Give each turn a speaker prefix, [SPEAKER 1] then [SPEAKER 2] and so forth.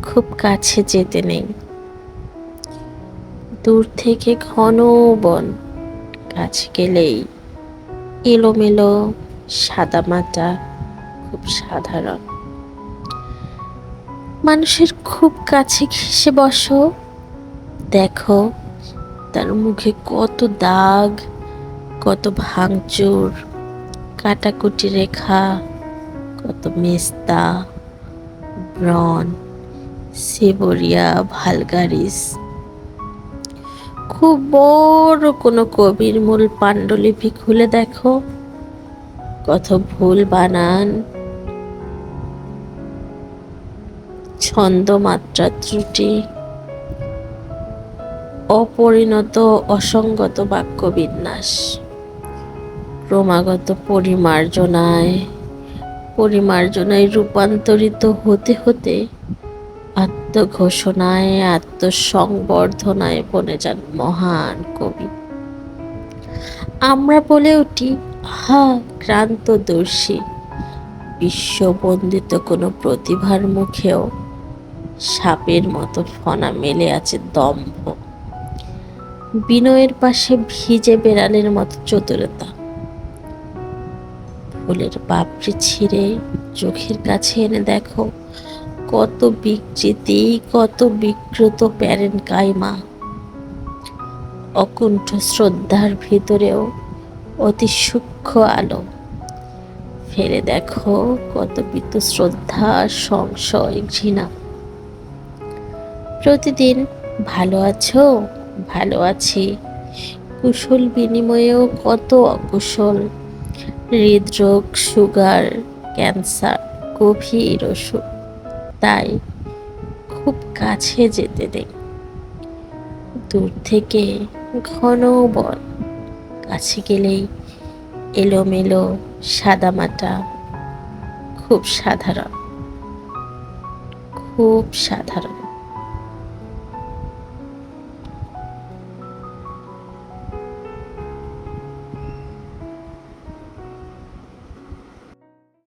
[SPEAKER 1] খুব কাছে যেতে নেই। দূর থেকে ঘন বন, কাছে গেলেই এলোমেলো সাদামাটা, খুব সাধারণ। মানুষের খুব কাছে ঘেঁষে বসো, দেখো তার মুখে কত দাগ, কত ভাঙচুর, কাটাকুটি রেখা, কত মেস্তা, ব্রণ, সেবরিয়া ভালগারিস। খুব বড় কোনো কবির মূল পাণ্ডুলিপি খুলে দেখো, কত ভুল বানান, ছন্দ মাত্রা ত্রুটি, অপরিণত অসঙ্গত বাক্য বিন্যাস, ক্রমাগত পরিমার্জনায় রূপান্তরিত হতে হতে আত্মঘোষণায় আত্মসংবর্ধনায় বনে যান মহান কবি। আমরা বলে উঠি, হা, ক্রান্তদর্শী। বিশ্ববন্দিত কোনো প্রতিভার মুখেও সাপের মতো ফনা মেলে আছে দম্ভ, বিনয়ের পাশে ভিজে বেড়ালের মতো চতুরতা। ফুলের পাপড়ি ছিঁড়ে চোখের কাছে এনে দেখো, কত বিকৃতি, কত বিকৃত প্যারেন কাইমা। অকুণ্ঠ শ্রদ্ধার ভিতরেও অতি সূক্ষ্ম আলো। ফেলে দেখো কত বিত শ্রদ্ধা, সংশয়, ঘৃণা। প্রতিদিন ভালো আছো, ভালো আছি, কুশল বিনিময়েও কত অকুশল, হৃদরোগ, সুগার, ক্যান্সার, গভীর অসুখ। তাই খুব কাছে যেতে নেই। দূর থেকে ঘন বন, কাছে গেলেই এলোমেলো সাদামাটা, খুব সাধারণ, খুব সাধারণ।